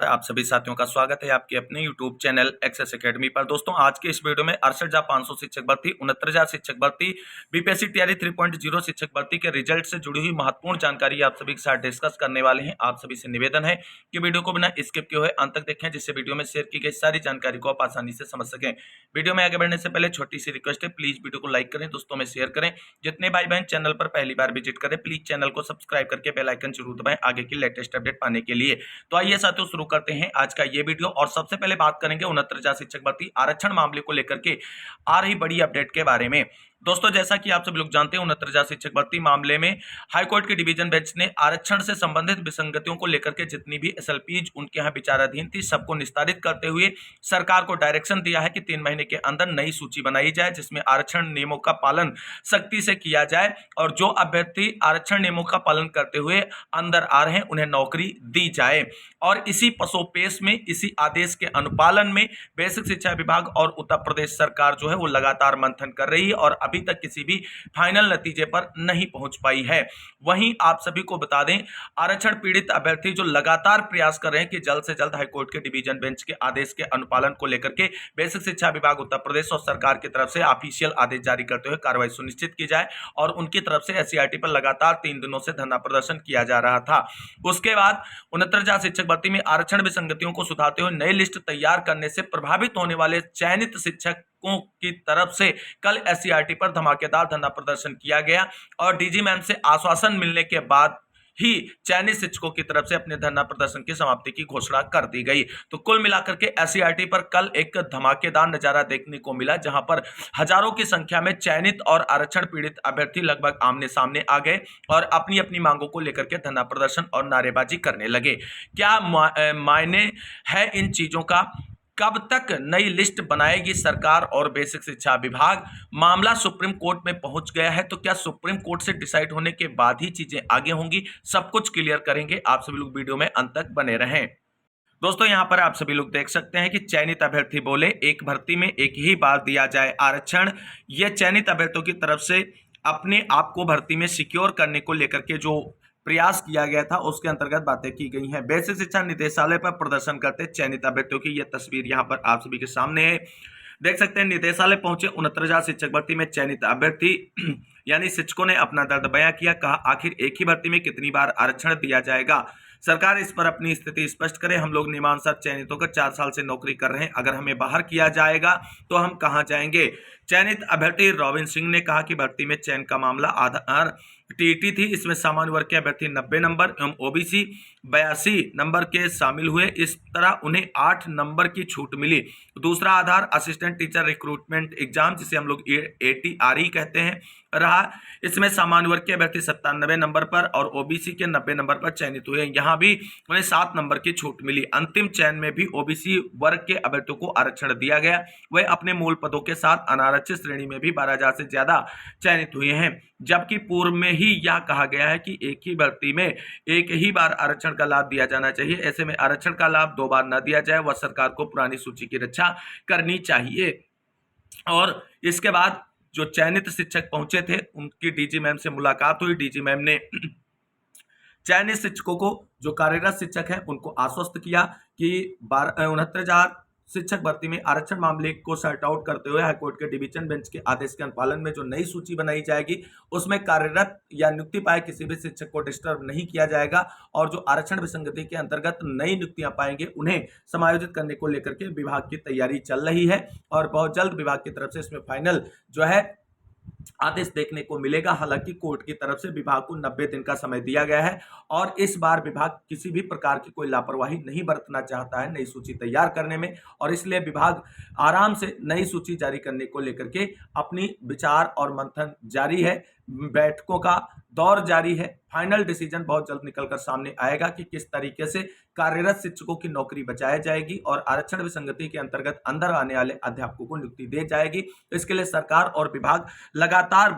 आप सभी साथियों का स्वागत है आपके अपने YouTube चैनल एक्सेस एकेडमी पर। दोस्तों आज के इस वीडियो में 68,500 शिक्षक भर्ती, 69,000 शिक्षक भर्ती, बीपीएससी तैयारी 3.0 शिक्षक भर्ती के रिजल्ट से जुड़ी हुई महत्वपूर्ण जानकारी आप सभी के साथ डिस्कस करने वाले हैं। आप सभी से निवेदन है कि वीडियो को बिना स्किप किए हुए अंत तक देखें, जिससे वीडियो में शेयर की गई सारी जानकारी को आप आसानी से समझ सकें। वीडियो में आगे बढ़ने से पहले छोटी सी रिक्वेस्ट है, प्लीज वीडियो को लाइक करें, दोस्तों में शेयर करें। जितने भाई बहन चैनल पर पहली बार विजिट करें, प्लीज चैनल को सब्सक्राइब करके बेल आइकन जरूर दबाएं आगे की लेटेस्ट अपडेट पाने के लिए। तो आइए साथियों शुरू करते हैं आज का ये वीडियो। और सबसे पहले बात करेंगे 69,000 शिक्षक भर्ती आरक्षण मामले को लेकर के आ रही बड़ी अपडेट के बारे में। दोस्तों जैसा कि आप सब लोग जानते हैं 69,000 शिक्षक भर्ती मामले में हाईकोर्ट के डिवीजन बेंच ने आरक्षण से संबंधित विसंगतियों को लेकर के जितनी भी एसएलपीज उनके यहाँ विचाराधीन थी सबको निस्तारित करते हुए सरकार को डायरेक्शन दिया है कि 3 महीने के अंदर नई सूची बनाई जाए, जिसमें आरक्षण नियमों का पालन सख्ती से किया जाए और जो अभ्यर्थी आरक्षण नियमों का पालन करते हुए अंदर आ रहे हैं उन्हें नौकरी दी जाए। और इसी पसोपेश में, इसी आदेश के अनुपालन में बेसिक शिक्षा विभाग और उत्तर प्रदेश सरकार जो है वो लगातार मंथन कर रही है और अभी तक किसी भी फाइनल नतीजे पर नहीं पहुंच पाई है। वहीं आप सभी को बता दें, आरक्षण पीड़ित अभ्यर्थी जो लगातार प्रयास कर रहे हैं कि जल्द से जल्द हाईकोर्ट के डिवीजन बेंच के आदेश के अनुपालन को लेकर के बेसिक शिक्षा विभाग उत्तर प्रदेश और सरकार की तरफ से ऑफिशियल आदेश जारी करते हुए कार्रवाई सुनिश्चित की जाए। और उनकी तरफ से एससीईआरटी पर लगातार 3 दिनों से धरना प्रदर्शन किया जा रहा था। उसके बाद 69,000 शिक्षक भर्ती में आरक्षण विसंगतियों को सुधारते हुए नई लिस्ट तैयार करने से प्रभावित होने वाले चयनित शिक्षकों की तरफ से कल एससीईआरटी पर धमाकेदार धरना प्रदर्शन किया गया और डीजी मैम से आश्वासन मिलने के बाद ही चयनित शिक्षकों की तरफ से अपने धरना प्रदर्शन की समाप्ति की घोषणा कर दी गई। तो कुल मिलाकर के एससीईआरटी पर कल एक धमाकेदार नजारा देखने को मिला, जहां पर हजारों की संख्या में चयनित और आरक्षण पीड़ित अभ्यर्थी लगभग आमने सामने आ गए और अपनी अपनी मांगों को लेकर के धरना प्रदर्शन और नारेबाजी करने लगे। क्या मायने है इन चीजों का? कब तक नई लिस्ट बनाएगी सरकार और बेसिक शिक्षा विभाग? मामला सुप्रीम कोर्ट में पहुंच गया है, तो क्या सुप्रीम कोर्ट से डिसाइड होने के बाद ही चीजें आगे होंगी? सब कुछ क्लियर करेंगे। आप सभी लोग वीडियो में अंत तक बने रहें। दोस्तों यहां पर आप सभी लोग देख सकते हैं कि चयनित अभ्यर्थी बोले एक भर्ती में एक ही बार दिया जाए आरक्षण। यह चयनित अभ्यर्थियों की तरफ से अपने आप को भर्ती में सिक्योर करने को लेकर के जो प्रयास किया गया था उसके अंतर्गत बातें की गई हैं। बेसिक शिक्षा निदेशालय पर प्रदर्शन करते चयनित अभ्यर्थियों की यह तस्वीर यहां पर आप सभी के सामने है। देख सकते हैं निदेशालय पहुंचे 69,000 शिक्षक भर्ती में चयनित अभ्यर्थी यानी शिक्षकों ने अपना दर्द बयां किया। कहा आखिर एक ही भर्ती में कितनी बार आरक्षण दिया जाएगा? सरकार इस पर अपनी स्थिति स्पष्ट करे। हम लोग नियमानुसार चयनितों का 4 साल से नौकरी कर रहे हैं, अगर हमें बाहर किया जाएगा तो हम कहां जाएंगे? चयनित अभ्यर्थी रॉबिन सिंह ने कहा कि भर्ती में चयन का मामला आधार टीईटी थी, इसमें सामान्य वर्ग के अभ्यर्थी 90 नंबर एवं ओबीसी 82 नंबर के शामिल हुए। इस तरह उन्हें 8 नंबर की छूट मिली। दूसरा आधार असिस्टेंट टीचर रिक्रूटमेंट एग्जाम, जिसे हम लोग ATRE कहते हैं, रहा। इसमें सामान्य वर्ग के अभ्यर्थी 97 नंबर पर और ओबीसी के 90 नंबर पर चयनित हुए। यहाँ भी उन्हें 7 नंबर की छूट मिली। अंतिम चयन में भी ओबीसी वर्ग के अभ्यर्थियों को आरक्षण दिया गया। वह अपने मूल पदों के साथ अनारक्षित श्रेणी में भी 12,000 से ज्यादा चयनित हुए हैं, जबकि पूर्व में ही यह कहा गया है कि एक ही भर्ती में एक ही बार आरक्षण का लाभ दिया जाना चाहिए। ऐसे में आरक्षण का लाभ 2 बार न दिया जाए, वह सरकार को पुरानी सूची की रक्षा करनी चाहिए। और इसके बाद जो चयनित शिक्षक पहुंचे थे उनकी डीजी मैम से मुलाकात हुई। डीजी मैम ने चयनित शिक्षकों को, जो कार्यरत शिक्षक हैं, उनको आश्वस्त किया कि 69,000 शिक्षक भर्ती में आरक्षण मामले को सॉर्ट आउट करते हुए हाईकोर्ट के डिवीजन बेंच के आदेश के अनुपालन में जो नई सूची बनाई जाएगी उसमें कार्यरत या नियुक्ति पाए किसी भी शिक्षक को डिस्टर्ब नहीं किया जाएगा और जो आरक्षण विसंगति के अंतर्गत नई नियुक्तियां पाएंगे उन्हें समायोजित करने को लेकर के विभाग की तैयारी चल रही है और बहुत जल्द विभाग की तरफ से इसमें फाइनल जो है आदेश देखने को मिलेगा। हालांकि कोर्ट की तरफ से विभाग को 90 दिन का समय दिया गया है और इस बार विभाग किसी भी प्रकार की कोई लापरवाही नहीं बरतना चाहता है नई सूची तैयार करने में और इसलिए विभाग आराम से नई सूची जारी करने को लेकर के अपनी विचार और मंथन जारी है। बैठकों का दौर जारी है। फाइनल डिसीजन बहुत जल्द निकलकर सामने आएगा कि किस तरीके से कार्यरत शिक्षकों की नौकरी बचाई जाएगी और आरक्षण विसंगति के अंतर्गत अंदर आने वाले अध्यापकों को नियुक्ति दी जाएगी। इसके लिए सरकार और विभाग लगातार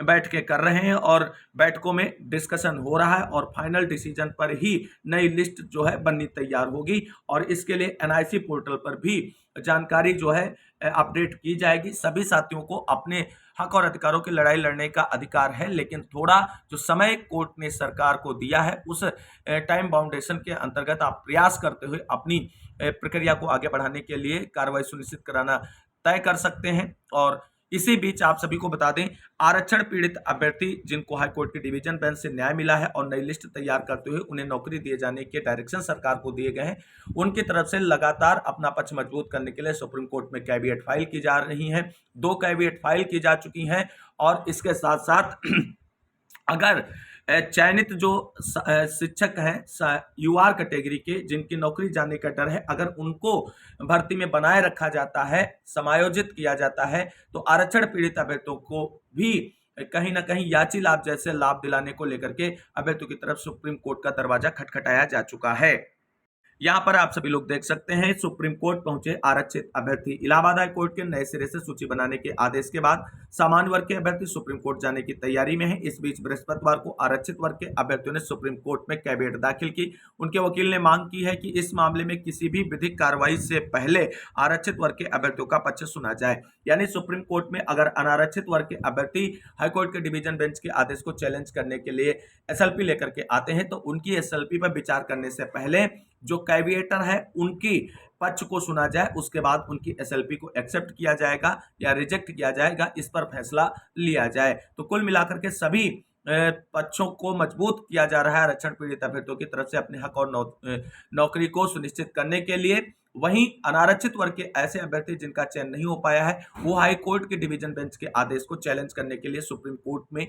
बैठकें कर रहे हैं और बैठकों में डिस्कशन हो रहा है और फाइनल डिसीजन पर ही नई लिस्ट जो है बननी तैयार होगी और इसके लिए NIC पोर्टल पर भी जानकारी जो है अपडेट की जाएगी। सभी साथियों को अपने हक और अधिकारों की लड़ाई लड़ने का अधिकार है, लेकिन थोड़ा जो समय कोर्ट ने सरकार को दिया है उस टाइम बाउंडेशन के अंतर्गत आप प्रयास करते हुए अपनी प्रक्रिया को आगे बढ़ाने के लिए कार्रवाई सुनिश्चित कराना तय कर सकते हैं। और इसी बीच आप सभी को बता दें, आरक्षण पीड़ित अभ्यर्थी जिनको हाईकोर्ट की डिवीजन बेंच से न्याय मिला है और नई लिस्ट तैयार करते हुए उन्हें नौकरी दिए जाने के डायरेक्शन सरकार को दिए गए हैं, उनकी तरफ से लगातार अपना पक्ष मजबूत करने के लिए सुप्रीम कोर्ट में कैविएट फाइल की जा रही है। 2 कैविएट फाइल की जा चुकी हैं और इसके साथ साथ अगर चयनित जो शिक्षक हैं यूआर कैटेगरी के, जिनकी नौकरी जाने का डर है, अगर उनको भर्ती में बनाए रखा जाता है, समायोजित किया जाता है, तो आरक्षण पीड़ित अभ्यर्थियों को भी कहीं ना कहीं याची लाभ जैसे लाभ दिलाने को लेकर के अभ्यर्थियों की तरफ सुप्रीम कोर्ट का दरवाजा खटखटाया जा चुका है। यहां पर आप सभी लोग देख सकते हैं, सुप्रीम कोर्ट पहुंचे आरक्षित अभ्यर्थी। इलाहाबाद हाई कोर्ट के नए सिरे से सूची बनाने के आदेश के बाद सामान्य वर्ग के अभ्यर्थी सुप्रीम कोर्ट जाने की तैयारी में है। इस बीच बृहस्पतिवार को आरक्षित वर्ग के अभ्यर्थियों ने सुप्रीम कोर्ट में कैविएट दाखिल की। उनके वकील ने मांग की है कि इस मामले में किसी भी विधिक कार्रवाई से पहले आरक्षित वर्ग के अभ्यर्थियों का पक्ष सुना जाए। यानी सुप्रीम कोर्ट में अगर अनारक्षित वर्ग के अभ्यर्थी हाईकोर्ट के डिवीजन बेंच के आदेश को चैलेंज करने के लिए एसएलपी लेकर के आते हैं, तो उनकी एसएलपी पर विचार करने से पहले जो कैविएटर है उनकी पक्ष को सुना जाए, उसके बाद उनकी एसएलपी को एक्सेप्ट किया जाएगा या रिजेक्ट किया जाएगा, इस पर फैसला लिया जाए। तो कुल मिलाकर के सभी पक्षों को मजबूत किया जा रहा है आरक्षण पीड़ित अभ्यर्थियों की तरफ से अपने हक और नौकरी को सुनिश्चित करने के लिए। वहीं अनारक्षित वर्ग के ऐसे अभ्यर्थी जिनका चयन नहीं हो पाया है, वो हाई कोर्ट के डिवीजन बेंच के आदेश को चैलेंज करने के लिए सुप्रीम कोर्ट में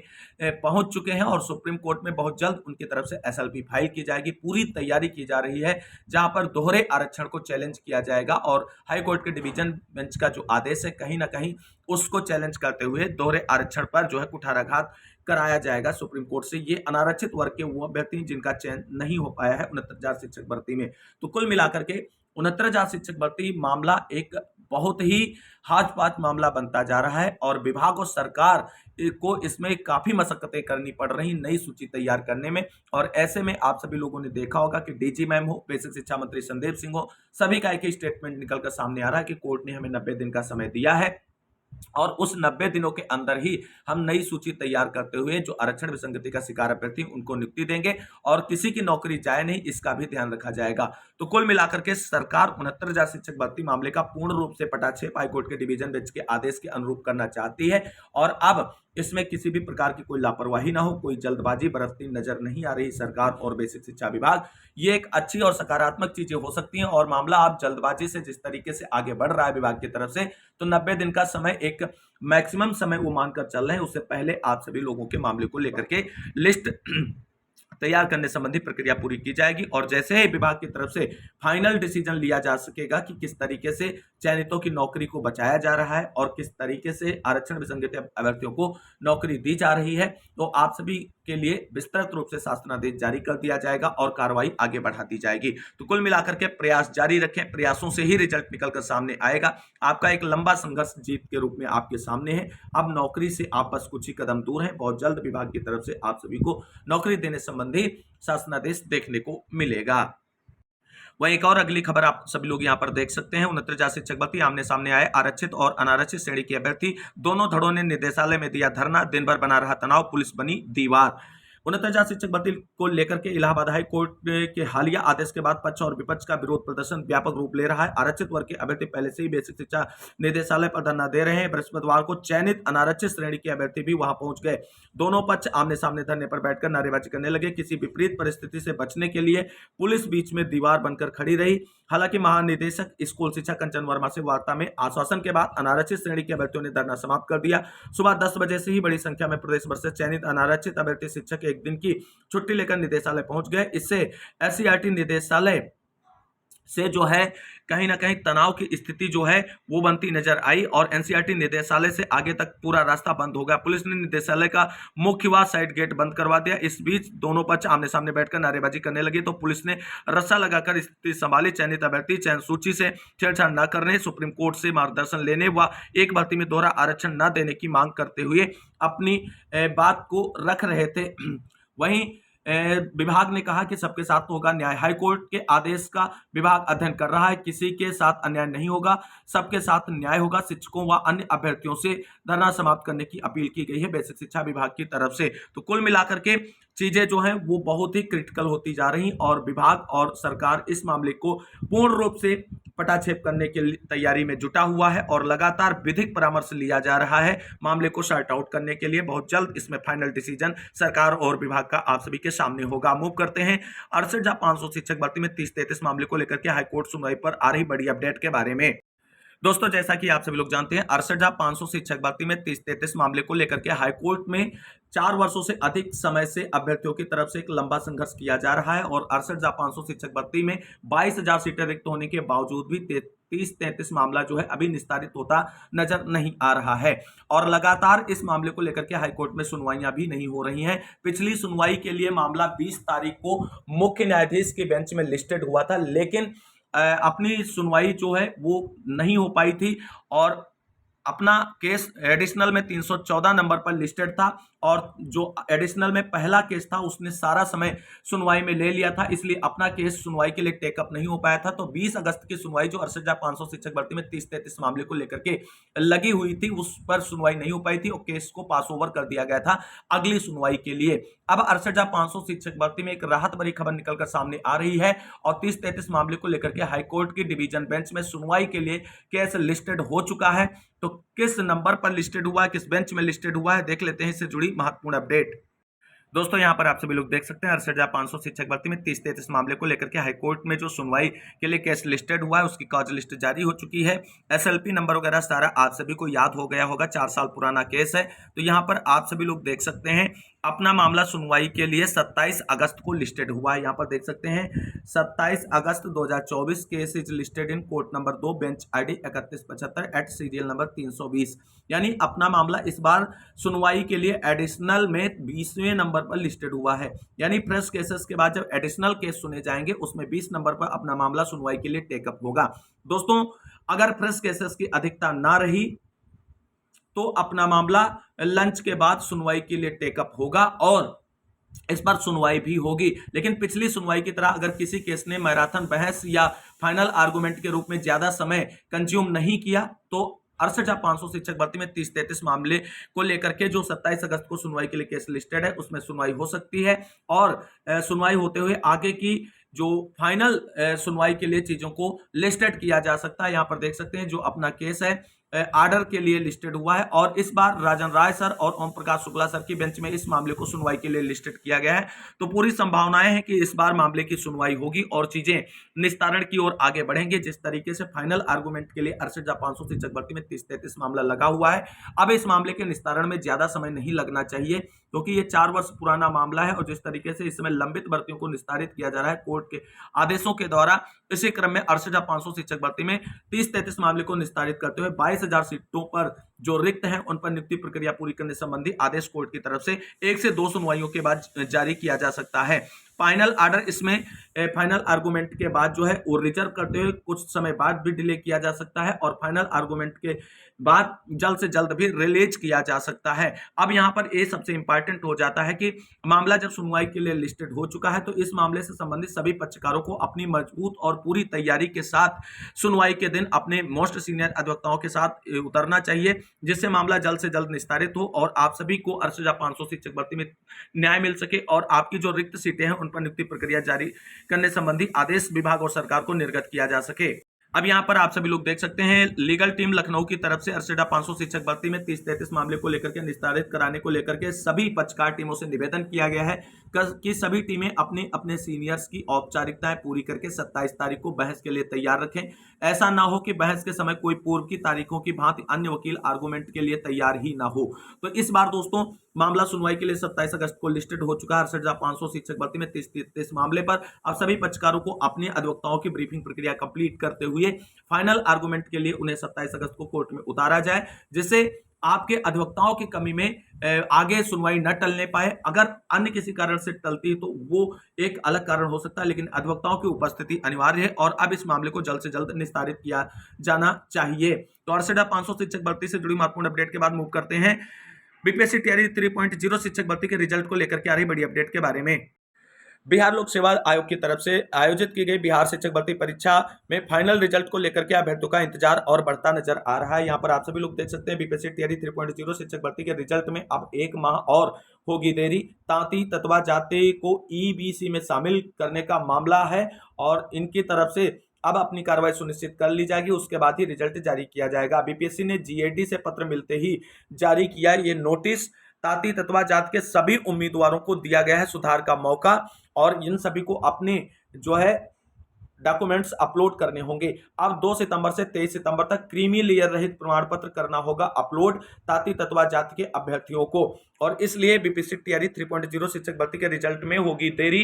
पहुंच चुके हैं और सुप्रीम कोर्ट में बहुत जल्द उनकी तरफ से एसएलपी फाइल की जाएगी। पूरी तैयारी की जा रही है, जहां पर दोहरे आरक्षण को चैलेंज किया जाएगा और हाई कोर्ट के डिवीजन बेंच का जो आदेश है कहीं ना कहीं उसको चैलेंज करते हुए दोहरे आरक्षण पर जो है कुठाराघात कराया जाएगा सुप्रीम कोर्ट से। ये अनारक्षित वर्ग के वो अभ्यर्थी जिनका चयन नहीं हो पाया है 69,000 शिक्षक भर्ती में। तो कुल मिलाकर के 69,000 शिक्षक भर्ती मामला एक बहुत ही हाथ-पाथ मामला बनता जा रहा है और विभाग और सरकार को इसमें काफी मशक्कतें करनी पड़ रही नई सूची तैयार करने में। और ऐसे में आप सभी लोगों ने देखा होगा कि डीजी मैम हो, बेसिक शिक्षा मंत्री संदेप सिंह हो, सभी का एक ही स्टेटमेंट निकलकर सामने आ रहा है कि कोर्ट ने हमें 90 दिन का समय दिया है और उस 90 दिनों के अंदर ही हम नई सूची तैयार करते हुए जो आरक्षण विसंगति का शिकार अभ्यर्थी उनको नियुक्ति देंगे और किसी की नौकरी जाए नहीं, इसका भी ध्यान रखा जाएगा। तो कुल मिलाकर के सरकार 69,000 शिक्षक भर्ती मामले का पूर्ण रूप से पटाक्षेप हाईकोर्ट के डिवीजन बेंच के आदेश के अनुरूप करना चाहती है और अब इसमें किसी भी प्रकार की कोई लापरवाही ना हो, कोई जल्दबाजी बरतती नजर नहीं आ रही सरकार और बेसिक शिक्षा विभाग। ये एक अच्छी और सकारात्मक चीजें हो सकती हैं और मामला आप जल्दबाजी से जिस तरीके से आगे बढ़ रहा है विभाग की तरफ से, तो 90 दिन का समय एक मैक्सिमम समय वो मानकर चल रहे हैं। उससे पहले आप सभी लोगों के मामले को लेकर के लिस्ट तैयार करने संबंधी प्रक्रिया पूरी की जाएगी और जैसे ही विभाग की तरफ से फाइनल डिसीजन लिया जा सकेगा कि किस तरीके से चयनितों की नौकरी को बचाया जा रहा है और किस तरीके से आरक्षण विसंगति अभ्यर्थियों को नौकरी दी जा रही है, तो आप सभी के लिए विस्तृत रूप से शासनादेश जारी कर दिया जाएगा और कार्रवाई आगे बढ़ा दी जाएगी। तो कुल मिलाकर के प्रयास जारी रखें, प्रयासों से ही रिजल्ट निकलकर सामने आएगा। आपका एक लंबा संघर्ष जीत के रूप में आपके सामने है। अब नौकरी से आप बस कुछ ही कदम दूर हैं। बहुत जल्द विभाग की तरफ से आप सभी को नौकरी देने संबंधी शासनादेश देखने को मिलेगा। वहीं एक और अगली खबर आप सभी लोग यहां पर देख सकते हैं, 69,000 शिक्षक भर्ती आमने सामने आए। आरक्षित और अनारक्षित श्रेणी के अभ्यर्थी दोनों धड़ों ने निदेशालय में दिया धरना, दिन भर बना रहा तनाव, पुलिस बनी दीवार। 69,000 शिक्षक भर्ती को लेकर के इलाहाबाद हाई कोर्ट के हालिया आदेश के बाद पक्ष और विपक्ष का विरोध प्रदर्शन व्यापक रूप ले रहा है। आरक्षित वर्ग के अभ्यर्थी पहले से ही बेसिक शिक्षा निदेशालय पर धरना दे रहे हैं। बृहस्पतिवार को चयनित अनारक्षित श्रेणी के अभ्यर्थी भी वहां पहुंच गए। दोनों पक्ष आमने सामने धरने पर बैठकर नारेबाजी करने लगे। किसी विपरीत परिस्थिति से बचने के लिए पुलिस बीच में दीवार बनकर खड़ी रही। हालांकि महानिदेशक स्कूल शिक्षा कंचन वर्मा से वार्ता में आश्वासन के बाद अनारक्षित श्रेणी के अभ्यर्थियों ने धरना समाप्त कर दिया। सुबह 10 बजे से ही बड़ी संख्या में प्रदेश भर से चयनित अनारक्षित अभ्यर्थी शिक्षक एक दिन की छुट्टी लेकर निदेशालय पहुंच गए। इससे एससीईआरटी निदेशालय से जो है कहीं ना कहीं तनाव की स्थिति जो है वो बनती नजर आई और एनसीईआरटी निदेशालय से आगे तक पूरा रास्ता बंद हो गया। पुलिस ने निदेशालय का मुख्य व साइड गेट बंद करवा दिया। इस बीच दोनों पक्ष आमने सामने बैठकर नारेबाजी करने लगे तो पुलिस ने रस्सा लगाकर स्थिति संभाली। चयनित अभ्यर्थी चयन सूची से छेड़छाड़ न करने, सुप्रीम कोर्ट से मार्गदर्शन लेने व एक भर्ती में दोहरा आरक्षण न देने की मांग करते हुए अपनी बात को रख रहे थे। वहीं विभाग ने कहा कि सबके साथ होगा न्याय। हाईकोर्ट के आदेश का विभाग अध्ययन कर रहा है, किसी के साथ अन्याय नहीं होगा, सबके साथ न्याय होगा। शिक्षकों व अन्य अभ्यर्थियों से धरना समाप्त करने की अपील की गई है बेसिक शिक्षा विभाग की तरफ से। तो कुल मिलाकर के चीजें जो हैं वो बहुत ही क्रिटिकल होती जा रही और विभाग और सरकार इस मामले को पूर्ण रूप से पटाक्षेप करने की तैयारी में जुटा हुआ है और लगातार विधिक परामर्श लिया जा रहा है मामले को सॉर्ट आउट करने के लिए। बहुत जल्द इसमें फाइनल डिसीजन सरकार और विभाग का आप सभी के सामने होगा। मूव करते हैं 68,500 शिक्षक भर्ती में 30-33 मामले को लेकर के हाईकोर्ट सुनवाई पर आ रही बड़ी अपडेट के बारे में। दोस्तों, जैसा कि आप सभी लोग जानते हैं 68,500 शिक्षक भर्ती में 30-33 मामले को लेकर के हाईकोर्ट में 4 वर्षों से अधिक समय से अभ्यर्थियों की तरफ से एक लंबा संघर्ष किया जा रहा है और 68,500 शिक्षक भर्ती में 22,000 सीटें रिक्त होने के बावजूद भी 30-33 मामला जो है अभी निस्तारित होता नजर नहीं आ रहा है और लगातार इस मामले को लेकर के हाईकोर्ट में सुनवाइयां भी नहीं हो रही हैं। पिछली सुनवाई के लिए मामला 20 तारीख को मुख्य न्यायाधीश के बेंच में लिस्टेड हुआ था, लेकिन अपनी सुनवाई जो है वो नहीं हो पाई थी और अपना केस एडिशनल में 314 नंबर पर लिस्टेड था और जो एडिशनल में पहला केस था उसने सारा समय सुनवाई में ले लिया था, इसलिए अपना केस सुनवाई के लिए टेकअप नहीं हो पाया था। तो 20 अगस्त की सुनवाई जो 68,500 शिक्षक भर्ती में 30-33 मामले को लेकर के लगी हुई थी उस पर सुनवाई नहीं हो पाई थी और केस को पास ओवर कर दिया गया था अगली सुनवाई के लिए। अब 68,500 शिक्षक भर्ती में एक राहत भरी खबर निकलकर सामने आ रही है और 30-33 मामले को लेकर के हाईकोर्ट की डिवीजन बेंच में सुनवाई के लिए केस लिस्टेड हो चुका है। तो किस नंबर पर लिस्टेड हुआ है, किस बेंच में लिस्टेड हुआ है, देख लेते हैं इससे जुड़ी महत्वपूर्ण अपडेट। दोस्तों, यहां पर आप सभी लोग देख सकते हैं 68,500 शिक्षक भर्ती में 30-33 मामले को लेकर के हाईकोर्ट में जो सुनवाई के लिए केस लिस्टेड हुआ है उसकी कॉज लिस्ट जारी हो चुकी है। एसएलपी नंबर वगैरह सारा आप सभी को याद हो गया होगा, 4 साल पुराना केस है। तो यहां पर आप सभी लोग देख सकते हैं अपना मामला सुनवाई के लिए 27 अगस्त को लिस्टेड हुआ है। यहां पर देख सकते हैं 27 August 2024 case is listed in court number 2 bench ID 3175 at serial number 320। यानी अपना मामला इस बार सुनवाई के लिए एडिशनल में 20वें नंबर पर लिस्टेड हुआ है। यानी फ्रेश केसेस के बाद जब एडिशनल केस सुने जाएंगे उसमें 20 नंबर पर अपना मामला सुनवाई के लिए टेकअप होगा। दोस्तों, अगर फ्रेश केसेस की अधिकता ना रही तो अपना मामला लंच के बाद सुनवाई के लिए टेकअप होगा और इस पर सुनवाई भी होगी। लेकिन पिछली सुनवाई की तरह अगर किसी केस ने मैराथन बहस या फाइनल आर्गुमेंट के रूप में ज्यादा समय कंज्यूम नहीं किया तो 68,500 शिक्षक भर्ती में 30-33 मामले को लेकर के जो 27 अगस्त को सुनवाई के लिए केस लिस्टेड है उसमें सुनवाई हो सकती है और सुनवाई होते हुए आगे की जो फाइनल सुनवाई के लिए चीजों को लिस्टेड किया जा सकता है। यहां पर देख सकते हैं जो अपना केस है आर्डर के लिए लिस्टेड हुआ है और इस बार राजन राय सर और ओम प्रकाश शुक्ला सर की बेंच में इस मामले को सुनवाई के लिए लिस्टेड किया गया है। तो पूरी संभावनाएं हैं कि इस बार मामले की सुनवाई होगी और चीजें निस्तारण की ओर आगे बढ़ेंगे। जिस तरीके से फाइनल आर्गुमेंट के लिए 68,500 शिक्षक भर्ती में 30-33 मामला लगा हुआ है, अब इस मामले के निस्तारण में ज्यादा समय नहीं लगना चाहिए क्योंकि ये 4 वर्ष पुराना मामला है और जिस तरीके से इस समय लंबित भर्तियों को निस्तारित किया जा रहा है कोर्ट के आदेशों के द्वारा, इसी क्रम में 68,500 शिक्षक भर्ती में 30-33 मामले को निस्तारित करते हुए 22,000 सीटों पर जो रिक्त हैं उन पर नियुक्ति प्रक्रिया पूरी करने संबंधी आदेश कोर्ट की तरफ से 1 से 2 सुनवाइयों के बाद जारी किया जा सकता है। फाइनल ऑर्डर इसमें फाइनल आर्गुमेंट के बाद जो है वो रिजर्व करते हुए कुछ समय बाद भी डिले किया जा सकता है और फाइनल आर्गुमेंट के बाद जल्द से जल्द भी रिलीज किया जा सकता है। अब यहां पर ये सबसे इंपॉर्टेंट हो जाता है कि मामला जब सुनवाई के लिए लिस्टेड हो चुका है तो इस मामले से संबंधित सभी पक्षकारों को अपनी मजबूत और पूरी तैयारी के साथ सुनवाई के दिन अपने मोस्ट सीनियर अधिवक्ताओं के साथ उतरना चाहिए जिससे मामला जल्द से जल्द निस्तारित हो और आप सभी को 68,500 शिक्षक भर्ती में न्याय मिल सके और आपकी जो रिक्त सीटें हैं उन पर नियुक्ति प्रक्रिया जारी करने संबंधी आदेश विभाग और सरकार को निर्गत किया जा सके। अब यहां पर आप सभी लोग देख सकते हैं लीगल टीम लखनऊ की तरफ से 68,500 शिक्षक भर्ती में 30-33 मामले को लेकर के निस्तारित कराने को लेकर के सभी पक्षकार टीमों से निवेदन किया गया है कि सभी टीमें अपने अपने सीनियर्स की औपचारिकताएं पूरी करके 27 तारीख को बहस के लिए तैयार रखें। ऐसा ना हो कि बहस के समय कोई पूर्व की तारीखों की भांति अन्य वकील आर्गुमेंट के लिए तैयार ही ना हो। तो इस बार दोस्तों मामला सुनवाई के लिए 27 अगस्त को लिस्टेड हो चुका है 68,500 शिक्षक भर्ती में 30-33 मामले पर। अब सभी पक्षकारों को अपने अधिवक्ताओं की ब्रीफिंग प्रक्रिया कंप्लीट करते हुए फाइनल आर्गुमेंट के लिए उन्हें 27 अगस्त को कोर्ट में उतारा जाए जिससे आपके अधिवक्ताओं की कमी में आगे सुनवाई न टलने पाए। अगर अन्य किसी कारण से टलती है तो वो एक अलग कारण हो सकता है, लेकिन अधिवक्ताओं की उपस्थिति अनिवार्य है और अब इस मामले को जल्द से जल्द निस्तारित किया जाना चाहिए। तो 68,500 शिक्षक भर्ती से जुड़ी महत्वपूर्ण अपडेट के बाद मूव करते हैं बीपीएससी तैयारी 3.0 शिक्षक भर्ती के रिजल्ट को लेकर के आ रही बड़ी अपडेट के बारे में। बिहार लोक सेवा आयोग की तरफ से आयोजित की गई बिहार शिक्षक भर्ती परीक्षा में फाइनल रिजल्ट को लेकर के अभ्यर्थियों का इंतजार और बढ़ता नजर आ रहा है। यहाँ पर आप सभी लोग देख सकते हैं बीपीएससी तैयारी 3.0 शिक्षक भर्ती के रिजल्ट में अब 1 माह और होगी देरी। तांती तत्वा जाति को ईबीसी में शामिल करने का मामला है और इनकी तरफ से अब अपनी कार्रवाई सुनिश्चित कर ली जाएगी, उसके बाद ही रिजल्ट जारी किया जाएगा। बीपीएससी ने जीएडी से पत्र मिलते ही जारी किया ये नोटिस। तांती तत्वा जात के सभी उम्मीदवारों को दिया गया है सुधार का मौका और इन सभी को अपने जो है डॉक्यूमेंट्स अपलोड करने होंगे। अब 2 सितंबर से 23 सितंबर तक क्रीमी लेयर रहित प्रमाण पत्र करना होगा अपलोड तांती तत्वा जाति के अभ्यर्थियों को और इसलिए बीपीएससी तैयारी 3.0 शिक्षक भर्ती के रिजल्ट में होगी देरी।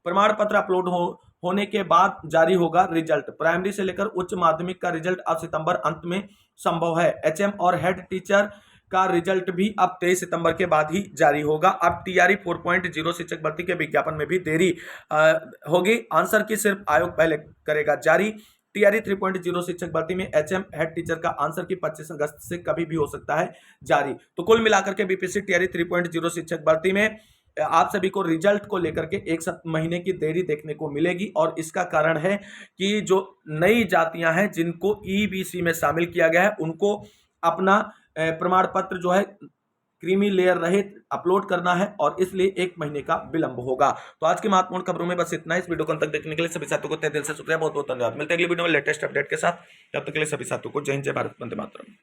प्रमाण पत्र अपलोड होने के बाद जारी होगा रिजल्ट। प्राइमरी से लेकर उच्च माध्यमिक का रिजल्ट अब सितंबर अंत में संभव है। एचएम और हेड टीचर का रिजल्ट भी अब 23 सितंबर के बाद ही जारी होगा। अब टीआरई 4.0 शिक्षक भर्ती के विज्ञापन में भी देरी होगी। आंसर की सिर्फ आयोग पहले करेगा जारी। टीआरई 3.0 शिक्षक भर्ती में एचएम हेड टीचर का आंसर की 25 अगस्त से कभी भी हो सकता है जारी। तो कुल मिलाकर के बीपीएससी टीआरई 3.0 शिक्षक भर्ती में आप सभी को रिजल्ट को लेकर के 1 महीने की देरी देखने को मिलेगी और इसका कारण है कि जो नई जातियां हैं जिनको ईबीसी में शामिल किया गया है उनको अपना प्रमाण पत्र जो है क्रीमी लेयर रहित अपलोड करना है और इसलिए 1 महीने का विलंब होगा। तो आज की महत्वपूर्ण खबरों में बस इतना। इस वीडियो को अंत तक देखने के लिए सभी साथियों को तहे दिल से शुक्रिया, बहुत बहुत धन्यवाद। मिलते हैं अगली वीडियो में लेटेस्ट अपडेट के साथ। तब तक के लिए सभी साथियों को जय हिंद, जय भारत, वंदे मातरम।